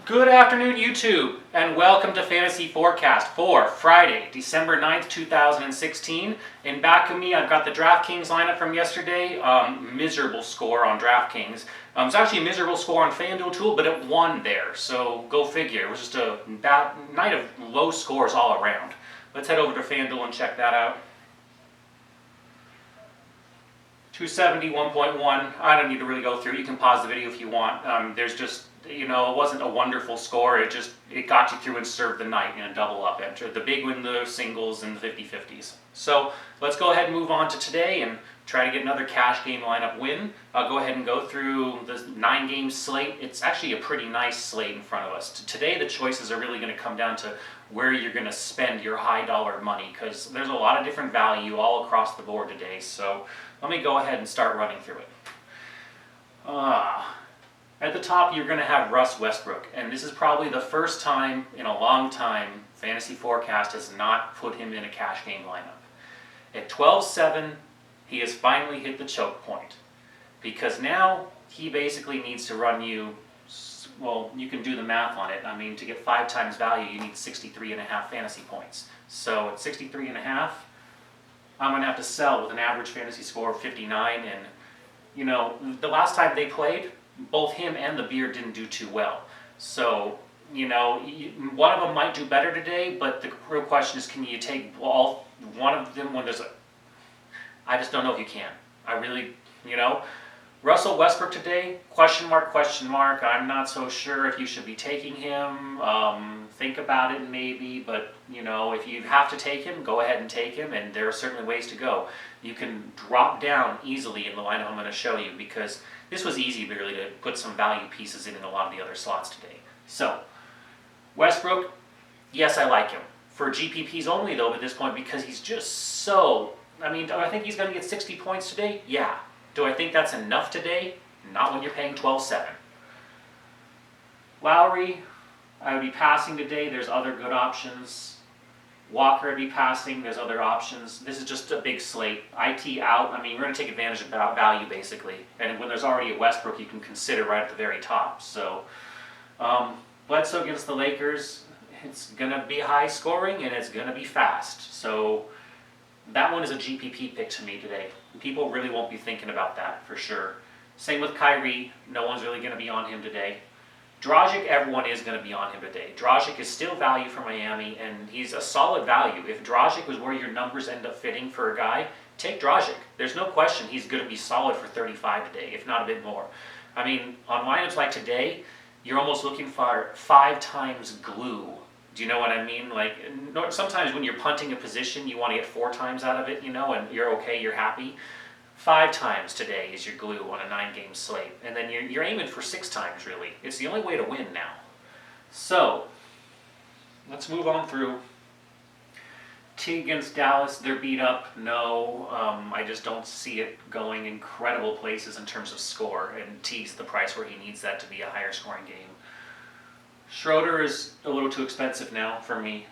Good afternoon, YouTube, and welcome to Fantasy Forecast for Friday, December 9th, 2016. And back of me, I've got the DraftKings lineup from yesterday. Miserable score on DraftKings. It's actually a miserable score on FanDuel Tool, but it won there, so go figure. It was just a night of low scores all around. Let's head over to FanDuel and check that out. 270, 1.1. I don't need to really go through. You can pause the video if you want. There's just, it wasn't a wonderful score. It got you through and served the night in a double up enter. The big win, the singles, and the 50-50s. So let's go ahead and move on to today and try to get another cash game lineup win. I'll go ahead and go through the 9-game slate. It's actually a pretty nice slate in front of us. Today the choices are really going to come down to where you're going to spend your high dollar money, because there's a lot of different value all across the board today. So let me go ahead and start running through it. At the top, you're going to have Russ Westbrook, and this is probably the first time in a long time Fantasy Forecast has not put him in a cash game lineup. At 12-7, he has finally hit the choke point, because now he basically needs to run you, well, you can do the math on it. I mean, to get 5 times value, you need 63.5 fantasy points. So at 63.5, I'm going to have to sell with an average fantasy score of 59, and, the last time they played, both him and the Beard didn't do too well. So, one of them might do better today, but the real question is, can you take all one of them when there's a... I just don't know if you can. I really, Russell Westbrook today, question mark. I'm not so sure if you should be taking him. Think about it maybe, but, if you have to take him, go ahead and take him, and there are certainly ways to go. You can drop down easily in the lineup I'm going to show you, because this was easy really to put some value pieces in a lot of the other slots today. So, Westbrook, yes, I like him. For GPPs only though at this point, because he's just so... do I think he's going to get 60 points today? Yeah. Do I think that's enough today? Not when you're paying 12-7. Lowry, I would be passing today. There's other good options. Walker, I'd be passing. There's other options. This is just a big slate. IT out. We're going to take advantage of value, basically. And when there's already a Westbrook, you can consider right at the very top. So, Bledsoe against the Lakers, it's going to be high scoring, and it's going to be fast. So, that one is a GPP pick to me today. People really won't be thinking about that for sure. Same with Kyrie. No one's really going to be on him today. Dragic, everyone is going to be on him today. Dragic is still value for Miami, and he's a solid value. If Dragic was where your numbers end up fitting for a guy, take Dragic. There's no question he's going to be solid for 35 today, if not a bit more. On lineups like today, you're almost looking for 5 times glue. Do you know what I mean? Sometimes when you're punting a position, you want to get 4 times out of it, and you're okay, you're happy. 5 times today is your glue on a 9-game slate. And then you're aiming for 6 times, really. It's the only way to win now. So, let's move on through. T against Dallas, they're beat up. No, I just don't see it going incredible places in terms of score. And T's the price where he needs that to be a higher scoring game. Schroeder is a little too expensive now for me.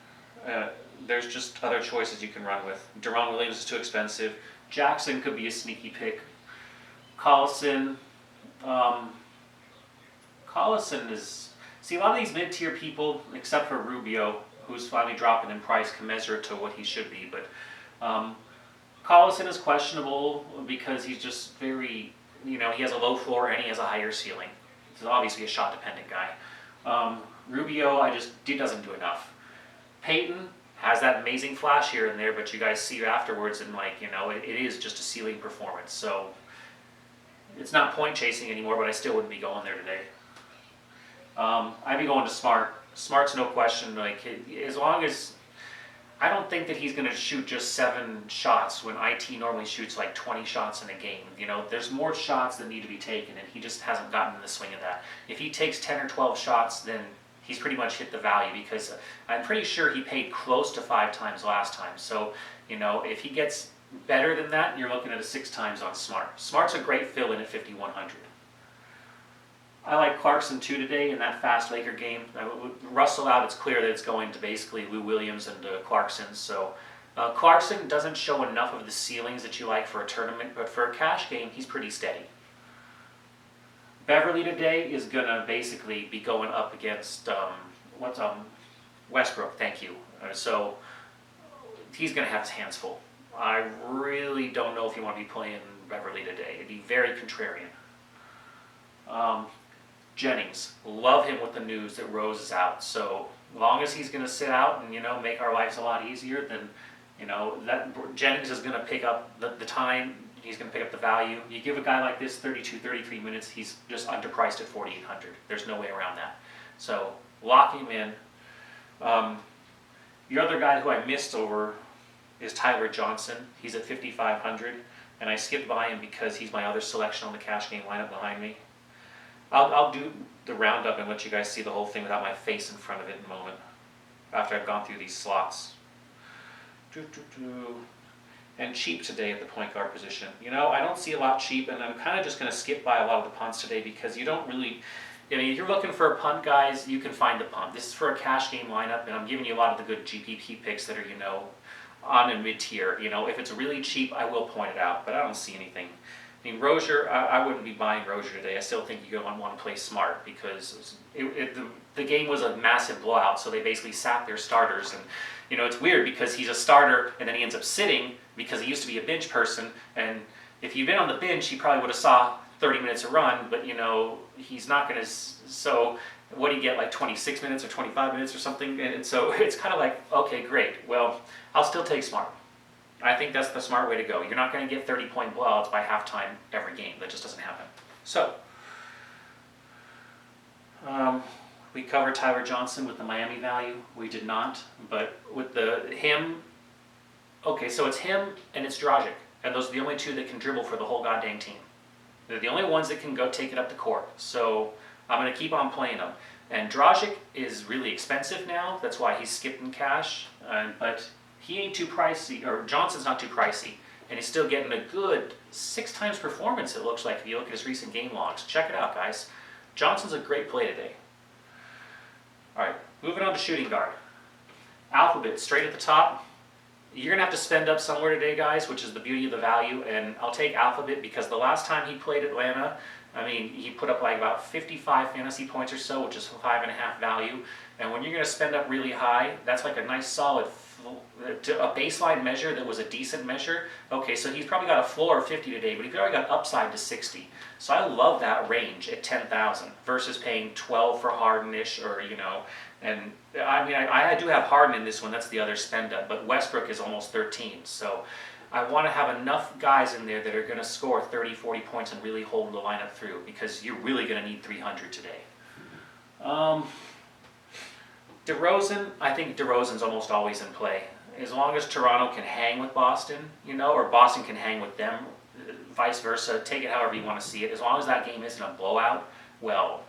There's just other choices you can run with. Deron Williams is too expensive. Jackson could be a sneaky pick. Collison is... See, a lot of these mid-tier people, except for Rubio, who's finally dropping in price commensurate to what he should be, but Collison is questionable because he's just very... he has a low floor and he has a higher ceiling. He's obviously a shot-dependent guy. Rubio, he doesn't do enough. Peyton has that amazing flash here and there, but you guys see afterwards, and it is just a ceiling performance. So it's not point chasing anymore, but I still wouldn't be going there today. I'd be going to Smart. Smart's no question. As long as I don't think that he's going to shoot just 7 shots when IT normally shoots 20 shots in a game. There's more shots that need to be taken, and he just hasn't gotten in the swing of that. If he takes 10 or 12 shots, then he's pretty much hit the value, because I'm pretty sure he paid close to 5 times last time. So, if he gets better than that, you're looking at a 6 times on Smart. Smart's a great fill-in at 5,100. I like Clarkson too today in that fast Laker game. Russell out, it's clear that it's going to basically Lou Williams and Clarkson. So Clarkson doesn't show enough of the ceilings that you like for a tournament, but for a cash game, he's pretty steady. Beverly today is going to basically be going up against, Westbrook, thank you. So he's going to have his hands full. I really don't know if you want to be playing Beverly today. It'd be very contrarian. Jennings, love him with the news that Rose is out. So long as he's going to sit out and, make our lives a lot easier, then, that Jennings is going to pick up the time. He's going to pick up the value. You give a guy like this 32, 33 minutes, he's just underpriced at 4,800. There's no way around that. So lock him in. The other guy who I missed over is Tyler Johnson. He's at 5,500, and I skipped by him because he's my other selection on the cash game lineup behind me. I'll do the roundup and let you guys see the whole thing without my face in front of it in a moment, after I've gone through these slots. And cheap today at the point guard position. I don't see a lot cheap, and I'm kind of just going to skip by a lot of the punts today because you don't really, if you're looking for a punt, guys, you can find the punt. This is for a cash game lineup, and I'm giving you a lot of the good GPP picks that are, on a mid-tier. If it's really cheap, I will point it out, but I don't see anything. Rozier, I wouldn't be buying Rozier today. I still think you're going to want to play smart because the game was a massive blowout, so they basically sat their starters. And, it's weird because he's a starter and then he ends up sitting because he used to be a bench person. And if he'd been on the bench, he probably would have saw 30 minutes of run, but, he's not going to. So what do you get, like 26 minutes or 25 minutes or something? And so it's kind of like, okay, great. Well, I'll still take smart. I think that's the smart way to go. You're not going to get 30-point blowouts by halftime every game. That just doesn't happen. So, we covered Tyler Johnson with the Miami value. We did not, but with him, okay, so it's him and it's Dragic, and those are the only two that can dribble for the whole goddamn team. They're the only ones that can go take it up the court. So I'm going to keep on playing them. And Dragic is really expensive now. That's why he's skipping cash, but he ain't too pricey, or Johnson's not too pricey, and he's still getting a good 6 times performance, it looks like, if you look at his recent game logs. Check it out, guys. Johnson's a great play today. All right, moving on to shooting guard. Alphabet, straight at the top. You're going to have to spend up somewhere today, guys, which is the beauty of the value, and I'll take Alphabet because the last time he played Atlanta, he put up like about 55 fantasy points or so, which is 5.5 value, and when you're going to spend up really high, that's like a nice solid a baseline measure that was a decent measure. Okay, so he's probably got a floor of 50 today, but he's already got upside to 60. So I love that range at 10,000 versus paying 12 for Harden-ish, or and I do have Harden in this one. That's the other spend up, but Westbrook is almost 13. So I want to have enough guys in there that are going to score 30, 40 points and really hold the lineup through because you're really going to need 300 today. DeRozan, I think DeRozan's almost always in play. As long as Toronto can hang with Boston, or Boston can hang with them, vice versa, take it however you want to see it. As long as that game isn't a blowout, well,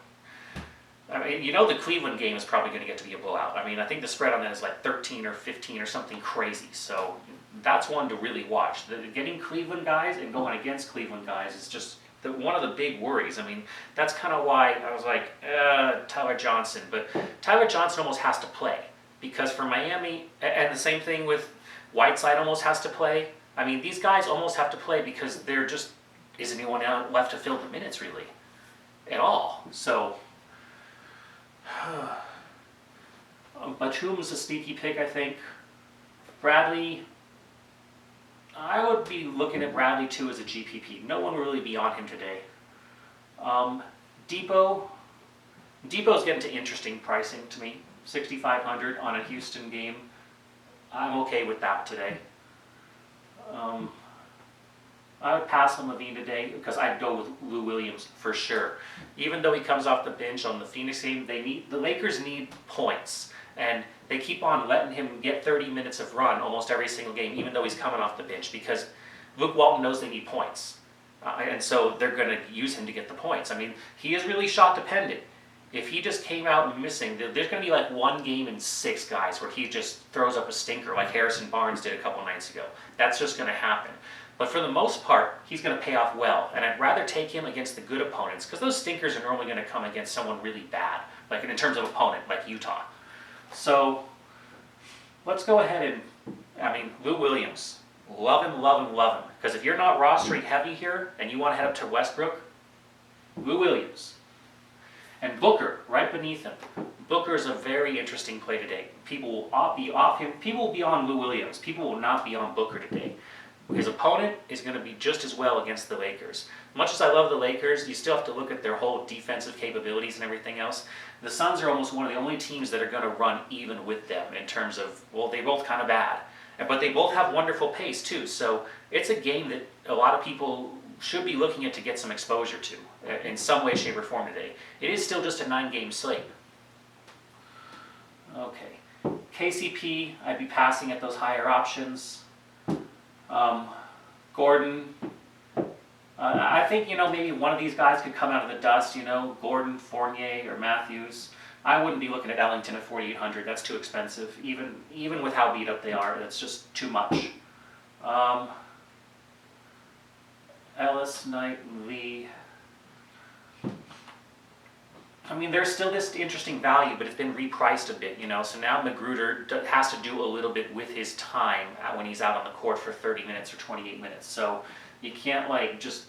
the Cleveland game is probably going to get to be a blowout. I think the spread on that is like 13 or 15 or something crazy. So that's one to really watch. Getting Cleveland guys and going against Cleveland guys is just one of the big worries. That's kind of why I was like, Tyler Johnson. But Tyler Johnson almost has to play because for Miami, and the same thing with Whiteside almost has to play. These guys almost have to play because there just isn't anyone left to fill the minutes really at all. So, Batum's a sneaky pick, I think. Bradley, I would be looking at Bradley too as a GPP. No one will really be on him today. Depot's getting to interesting pricing to me. 6,500 on a Houston game. I'm okay with that today. I would pass on Levine today because I'd go with Lou Williams for sure. Even though he comes off the bench on the Phoenix game, the Lakers need points. And they keep on letting him get 30 minutes of run almost every single game, even though he's coming off the bench, because Luke Walton knows they need points. And so they're going to use him to get the points. He is really shot dependent. If he just came out missing, there's going to be like one game in 6 guys where he just throws up a stinker like Harrison Barnes did a couple nights ago. That's just going to happen. But for the most part, he's going to pay off well. And I'd rather take him against the good opponents because those stinkers are normally going to come against someone really bad, like in terms of opponent, like Utah. So let's go ahead and, Lou Williams, love him, love him, love him. Because if you're not rostering heavy here and you want to head up to Westbrook, Lou Williams. And Booker, right beneath him. Booker is a very interesting play today. People will be off him. People will be on Lou Williams. People will not be on Booker today. His opponent is going to be just as well against the Lakers. Much as I love the Lakers, you still have to look at their whole defensive capabilities and everything else. The Suns are almost one of the only teams that are going to run even with them in terms of, well, they're both kind of bad. But they both have wonderful pace too. So it's a game that a lot of people should be looking at to get some exposure to in some way, shape, or form today. It is still just a 9-game slate. Okay. KCP, I'd be passing at those higher options. Gordon, I think, maybe one of these guys could come out of the dust, Gordon, Fournier, or Matthews. I wouldn't be looking at Ellington at 4,800. That's too expensive. Even with how beat up they are, that's just too much. Ellis, Knight, and Lee. I mean, there's still this interesting value, but it's been repriced a bit, So now Magruder has to do a little bit with his time when he's out on the court for 30 minutes or 28 minutes. So you can't just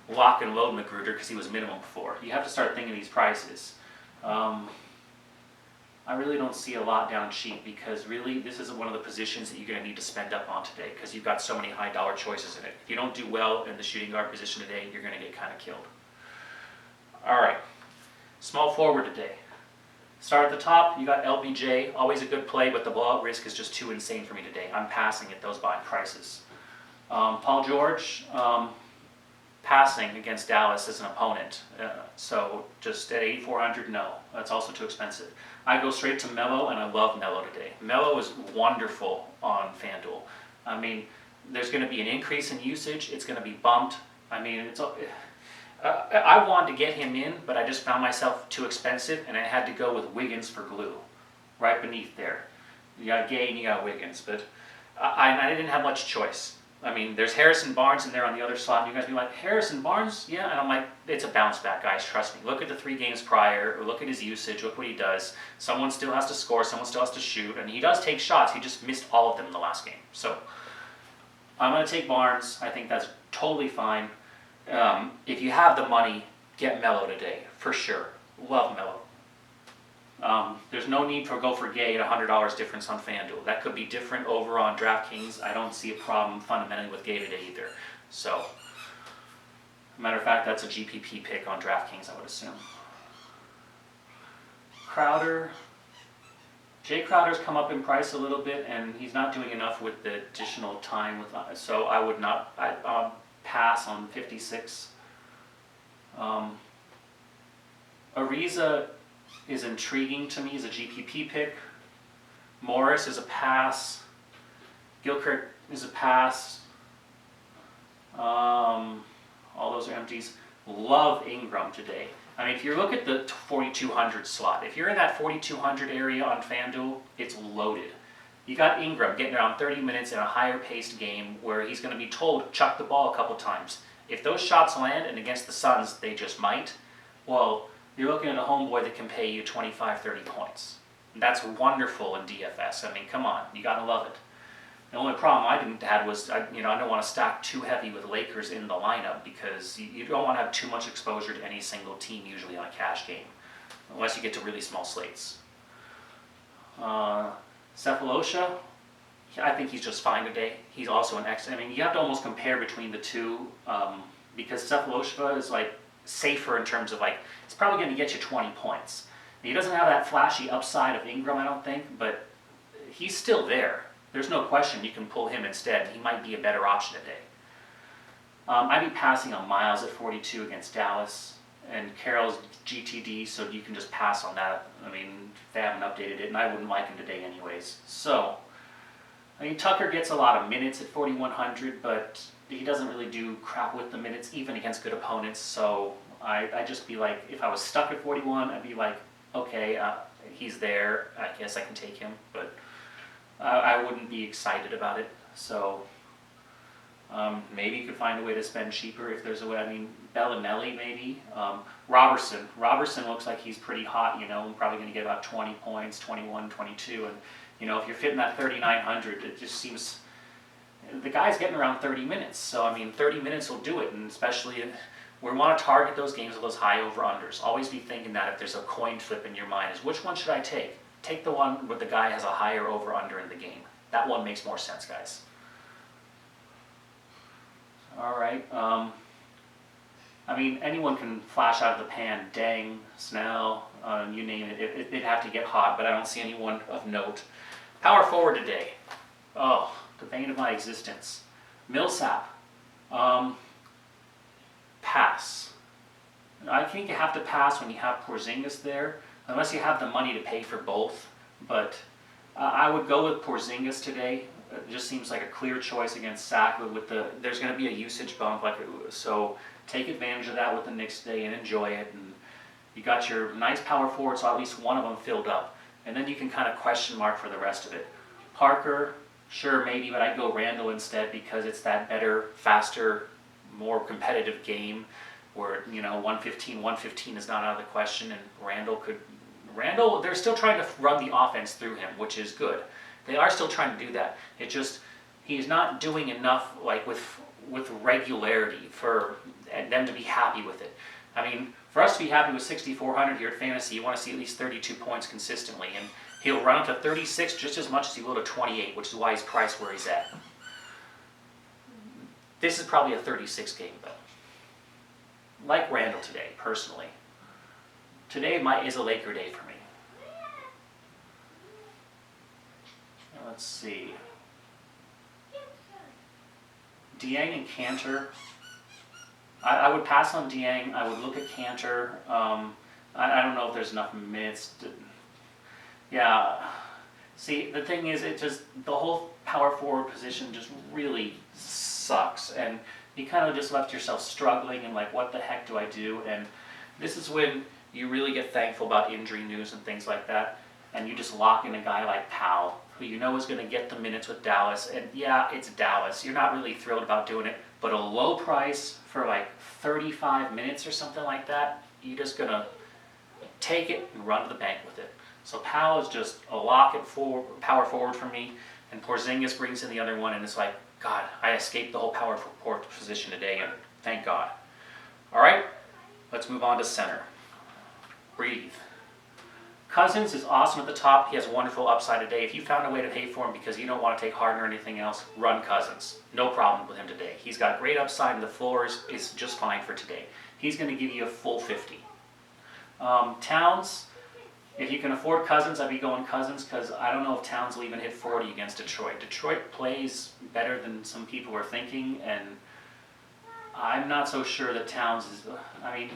lock and load Magruder because he was minimum before. You have to start thinking these prices. I really don't see a lot down cheap because really this is one of the positions that you're going to need to spend up on today because you've got so many high dollar choices in it. If you don't do well in the shooting guard position today, you're going to get kind of killed. All right. Small forward today. Start at the top, you got LBJ, always a good play, but the blowout risk is just too insane for me today. I'm passing at those buying prices. Paul George, passing against Dallas as an opponent. So just at 8,400, no, that's also too expensive. I go straight to Melo, and I love Melo today. Melo is wonderful on FanDuel. I mean, there's going to be an increase in usage. It's going to be bumped. I mean, I wanted to get him in, but I just found myself too expensive, and I had to go with Wiggins for glue, right beneath there. You got Gay and you got Wiggins, but I didn't have much choice. I mean, there's Harrison Barnes in there on the other slot, and you guys be like, Harrison Barnes? Yeah, and I'm like, it's a bounce back, guys, trust me. Look at the 3 games prior, or look at his usage, look what he does. Someone still has to score, someone still has to shoot, and he does take shots, he just missed all of them in the last game. So, I'm going to take Barnes. I think that's totally fine. If you have the money, get Melo today, for sure. Love Melo. There's no need to go for Gay at $100 difference on FanDuel. That could be different over on DraftKings. I don't see a problem fundamentally with Gay today either. So, matter of fact, that's a GPP pick on DraftKings, I would assume. Crowder. Jay Crowder's come up in price a little bit, and he's not doing enough with the additional time. So I would not. I'll pass on 56. Ariza is intriguing to me as a GPP pick. Morris is a pass. Gilkirk is a pass. All those are empties. Love Ingram today. I mean, if you look at the 4,200 slot, if you're in that 4,200 area on FanDuel, it's loaded. You got Ingram getting around 30 minutes in a higher paced game where he's going to be told chuck the ball a couple times. If those shots land, and against the Suns they just might, well, you're looking at a homeboy that can pay you 25, 30 points. That's wonderful in DFS. I mean, come on, you got to love it. The only problem I didn't have was, I don't want to stack too heavy with Lakers in the lineup because you don't want to have too much exposure to any single team usually on a cash game, unless you get to really small slates. Cephalosha, I think he's just fine today. He's also an X. I mean, you have to almost compare between the two because Cephalosha is safer in terms of it's probably going to get you 20 points. He doesn't have that flashy upside of Ingram, I don't think, but he's still there. There's no question you can pull him instead. He might be a better option today. I'd be passing on Miles at 42 against Dallas, and Carroll's GTD, so you can just pass on that. I mean, they haven't updated it, and I wouldn't like him today anyways. So, I mean, Tucker gets a lot of minutes at 4,100, but he doesn't really do crap with the minutes, even against good opponents. So, I'd just be like, if I was stuck at 41, I'd be like, okay, he's there. I guess I can take him, but I wouldn't be excited about it. So, maybe you could find a way to spend cheaper if there's a way. I mean, Bellinelli maybe. Robertson looks like he's pretty hot, probably going to get about 20 points, 21, 22. And, if you're fitting that 3,900, it just seems, the guy's getting around 30 minutes. So, I mean, 30 minutes will do it. And especially We want to target those games with those high over-unders. Always be thinking that if there's a coin flip in your mind is which one should I take? Take the one where the guy has a higher over-under in the game. That one makes more sense, guys. All right. I mean, anyone can flash out of the pan. Dang, Snell, you name it. It'd have to get hot, but I don't see anyone of note. Power forward today. Oh, the bane of my existence. Millsap. Pass. I think you have to pass when you have Porzingis there, unless you have the money to pay for both. But I would go with Porzingis today. It just seems like a clear choice against Sack. There's going to be a usage bump, so take advantage of that with the Knicks today and enjoy it. And you got your nice power forward, so at least one of them filled up, and then you can kind of question mark for the rest of it. Parker, sure, maybe, but I'd go Randall instead because it's that better, faster, more competitive game where 115 is not out of the question, and Randall, they're still trying to run the offense through him, which is good. They are still trying to do that. It just, he's not doing enough with regularity for them to be happy with it. I mean, for us to be happy with 6,400 here at Fantasy, you want to see at least 32 points consistently, and he'll run up to 36 just as much as he will to 28, which is why he's priced where he's at. This is probably a 36 game, though. Like Randall today, personally. Today is a Laker day for me. Let's see. Dieng and Cantor. I would pass on Dieng. I would look at Cantor. I don't know if there's enough minutes. Yeah. See, the thing is, the whole power forward position just really sucks, and you kind of just left yourself struggling and like, what the heck do I do? And this is when you really get thankful about injury news and things like that, and you just lock in a guy like Powell, who you know is going to get the minutes with Dallas. And yeah, it's Dallas. You're not really thrilled about doing it, but a low price for like 35 minutes or something like that, you're just going to take it and run to the bank with it. So Powell is just a lock at power forward for me, and Porzingis brings in the other one, and it's like, God, I escaped the whole power forward position today, and thank God. All right, let's move on to center. Breathe. Cousins is awesome at the top. He has wonderful upside today. If you found a way to pay for him because you don't want to take Harden or anything else, run Cousins. No problem with him today. He's got great upside, and the floor is just fine for today. He's going to give you a full 50. Towns, if you can afford Cousins, I'd be going Cousins because I don't know if Towns will even hit 40 against Detroit. Detroit plays better than some people are thinking, and I'm not so sure that Towns is... I mean,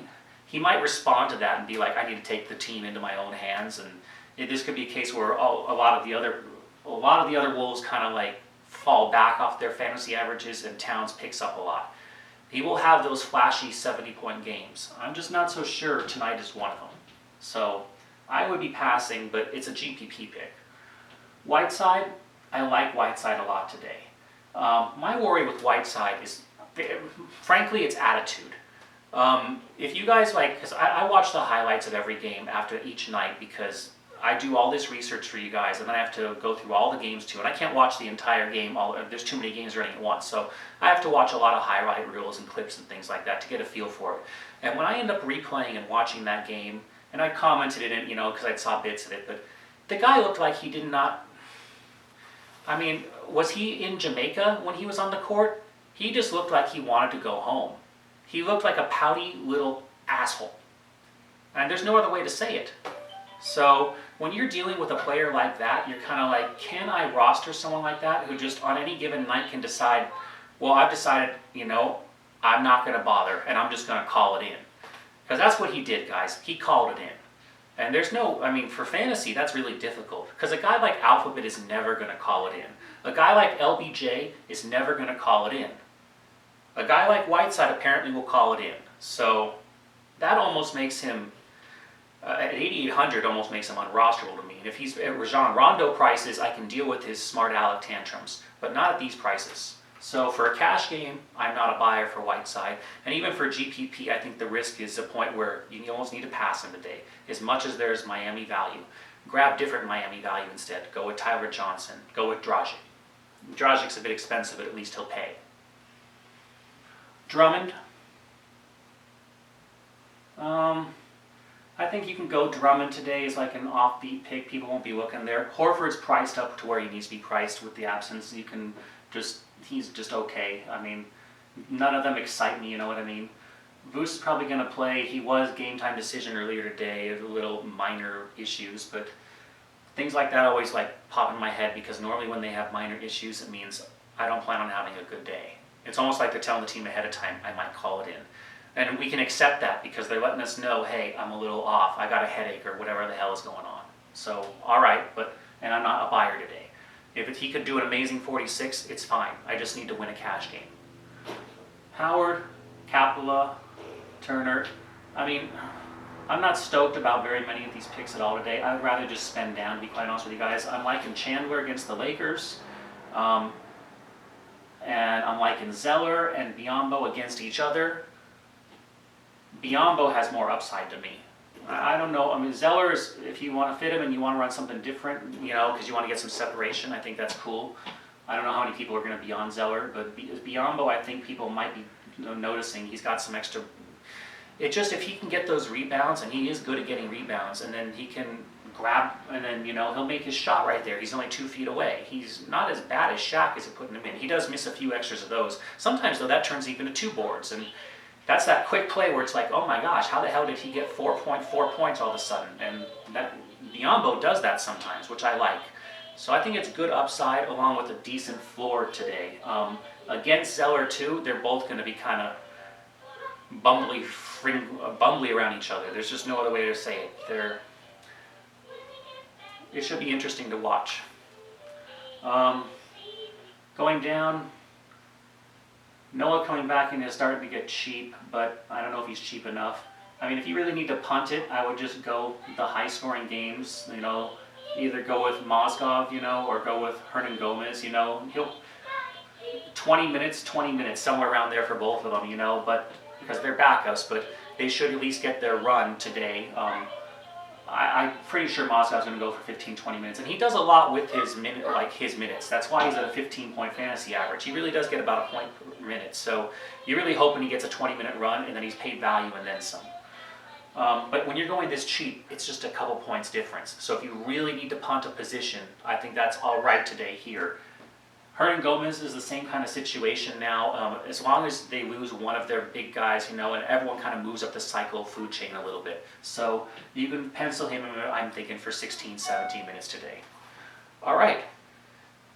he might respond to that and be like, I need to take the team into my own hands, and this could be a case where a lot of the other Wolves kind of like fall back off their fantasy averages, and Towns picks up a lot. He will have those flashy 70-point games. I'm just not so sure tonight is one of them. So I would be passing, but it's a GPP pick. Whiteside, I like Whiteside a lot today. My worry with Whiteside is, frankly, it's attitude. If you guys because I watch the highlights of every game after each night because I do all this research for you guys, and then I have to go through all the games too, and I can't watch the entire game. There's too many games running at once, so I have to watch a lot of highlight reels and clips and things like that to get a feel for it. And when I end up replaying and watching that game, and I commented it, because I saw bits of it, but the guy looked like he did not... I mean, was he in Jamaica when he was on the court? He just looked like he wanted to go home. He looked like a pouty little asshole. And there's no other way to say it. So when you're dealing with a player like that, you're kind of like, can I roster someone like that who just on any given night can decide, well, I've decided, I'm not going to bother, and I'm just going to call it in. Because that's what he did, guys. He called it in. And there's for fantasy, that's really difficult. Because a guy like Alphabet is never going to call it in. A guy like LBJ is never going to call it in. A guy like Whiteside apparently will call it in. So that almost makes him, at 8,800, almost makes him unrosterable to me. And if he's at Rajon Rondo prices, I can deal with his smart aleck tantrums. But not at these prices. So for a cash game, I'm not a buyer for Whiteside. And even for GPP, I think the risk is a point where you almost need to pass him today. As much as there's Miami value. Grab different Miami value instead. Go with Tyler Johnson. Go with Dragic. Dragic's a bit expensive, but at least he'll pay. Drummond. Um, I think you can go Drummond today is like an offbeat pick. People won't be looking there. Horford's priced up to where he needs to be priced with the absence. You can just, he's just okay. I mean, none of them excite me, you know what I mean? Vus is probably going to play. He was game time decision earlier today, little minor issues, but things like that always like pop in my head because normally when they have minor issues, it means I don't plan on having a good day. It's almost like they're telling the team ahead of time, I might call it in. And we can accept that because they're letting us know, hey, I'm a little off, I got a headache or whatever the hell is going on. So, all right, and I'm not a buyer today. If he could do an amazing 46, it's fine. I just need to win a cash game. Howard, Capella, Turner. I mean, I'm not stoked about very many of these picks at all today. I'd rather just spend down, to be quite honest with you guys. I'm liking Chandler against the Lakers. And I'm liking Zeller and Biyombo against each other. Biyombo has more upside to me. I don't know. I mean, Zeller is, if you want to fit him and you want to run something different, you know, because you want to get some separation, I think that's cool. I don't know how many people are going to be on Zeller, but Biyombo, I think people might be noticing he's got some extra. It just, if he can get those rebounds, and he is good at getting rebounds, and then he can grab, and then, you know, he'll make his shot right there. He's only 2 feet away. He's not as bad as Shaq is at putting him in. He does miss a few extras of those. Sometimes, though, that turns even to 2 boards, and that's that quick play where it's like, oh my gosh, how the hell did he get 4.4 points all of a sudden? And that Biyombo does that sometimes, which I like. So I think it's good upside along with a decent floor today. Against Zeller too, they're both going to be kind of bumbly around each other. There's just no other way to say it. It should be interesting to watch. Going down, Noah coming back in is starting to get cheap, but I don't know if he's cheap enough. I mean, if you really need to punt it, I would just go the high-scoring games, you know, either go with Mozgov, you know, or go with Hernan Gomez, you know. He'll 20 minutes, somewhere around there for both of them, you know, but because they're backups, but they should at least get their run today. I'm pretty sure Mozgov's going to go for 15, 20 minutes, and he does a lot with his minutes. That's why he's at a 15-point fantasy average. He really does get about a point per minute, so you're really hoping he gets a 20-minute run, and then he's paid value and then some. But when you're going this cheap, it's just a couple points difference. So if you really need to punt a position, I think that's all right today here. Hernan Gomez is the same kind of situation now. As long as they lose one of their big guys, you know, and everyone kind of moves up the cycle food chain a little bit. So you can pencil him in, I'm thinking, for 16, 17 minutes today. All right.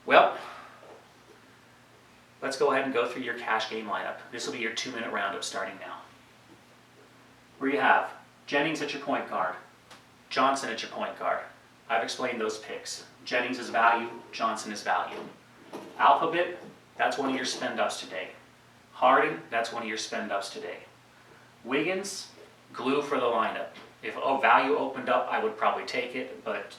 Well, let's go ahead and go through your cash game lineup. This will be your 2-minute roundup starting now. Where you have Jennings at your point guard, Johnson at your point guard. I've explained those picks. Jennings is value, Johnson is value. Alphabet, that's one of your spend-ups today. Harden, that's one of your spend-ups today. Wiggins, glue for the lineup. If value opened up, I would probably take it, but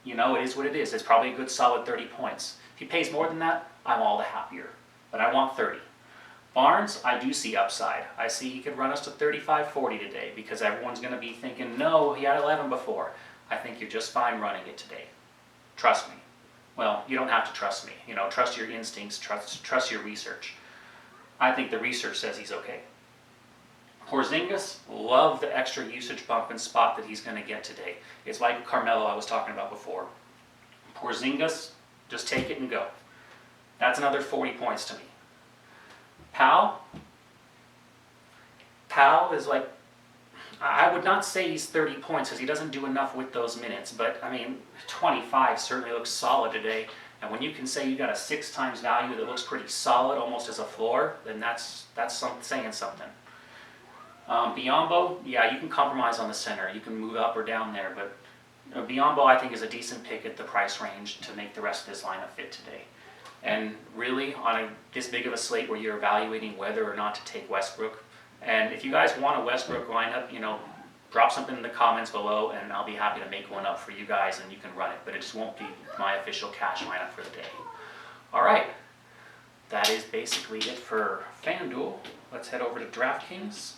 you know, it is what it is. It's probably a good solid 30 points. If he pays more than that, I'm all the happier, but I want 30. Barnes, I do see upside. I see he could run us to 35-40 today because everyone's going to be thinking, no, he had 11 before. I think you're just fine running it today. Trust me. Well, you don't have to trust me. You know, trust your instincts, trust your research. I think the research says he's okay. Porzingis, love the extra usage bump and spot that he's going to get today. It's like Carmelo I was talking about before. Porzingis, just take it and go. That's another 40 points to me. Powell is like, I would not say he's 30 points because he doesn't do enough with those minutes, but I mean, 25 certainly looks solid today. And when you can say you got a 6 times value that looks pretty solid, almost as a floor, then that's saying something. Biyombo, yeah, you can compromise on the center. You can move up or down there, but Biyombo I think is a decent pick at the price range to make the rest of this lineup fit today. And really, on this big of a slate where you're evaluating whether or not to take Westbrook, and if you guys want a Westbrook lineup, you know, drop something in the comments below and I'll be happy to make one up for you guys and you can run it, but it just won't be my official cash lineup for the day. All right, that is basically it for FanDuel. Let's head over to DraftKings.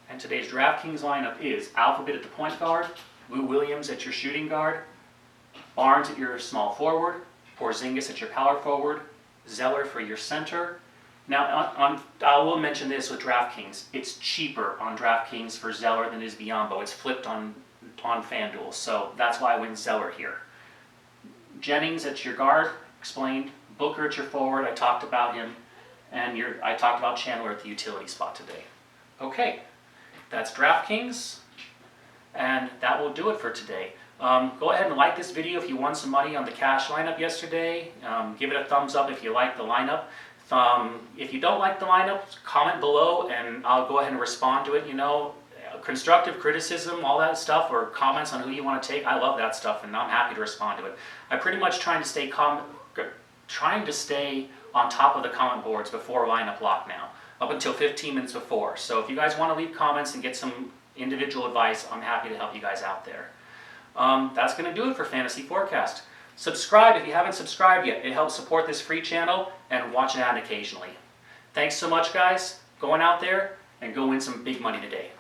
And today's DraftKings lineup is Alphabet at the point guard, Lou Williams at your shooting guard, Barnes at your small forward, Porzingis at your power forward, Zeller for your center. Now, I will mention this with DraftKings. It's cheaper on DraftKings for Zeller than it is Biombo. It's flipped on FanDuel, so that's why I went Zeller here. Jennings at your guard, explained. Booker at your forward, I talked about him. And I talked about Chandler at the utility spot today. Okay, that's DraftKings, and that will do it for today. Go ahead and like this video if you won some money on the cash lineup yesterday. Give it a thumbs up if you like the lineup. If you don't like the lineup, comment below and I'll go ahead and respond to it. You know, constructive criticism, all that stuff, or comments on who you want to take, I love that stuff and I'm happy to respond to it. I'm pretty much trying to stay on top of the comment boards before lineup lock now, up until 15 minutes before. So if you guys want to leave comments and get some individual advice, I'm happy to help you guys out there. That's going to do it for Fantasy Forecast. Subscribe if you haven't subscribed yet. It helps support this free channel and watch an ad occasionally. Thanks so much, guys. Going out there and go win some big money today.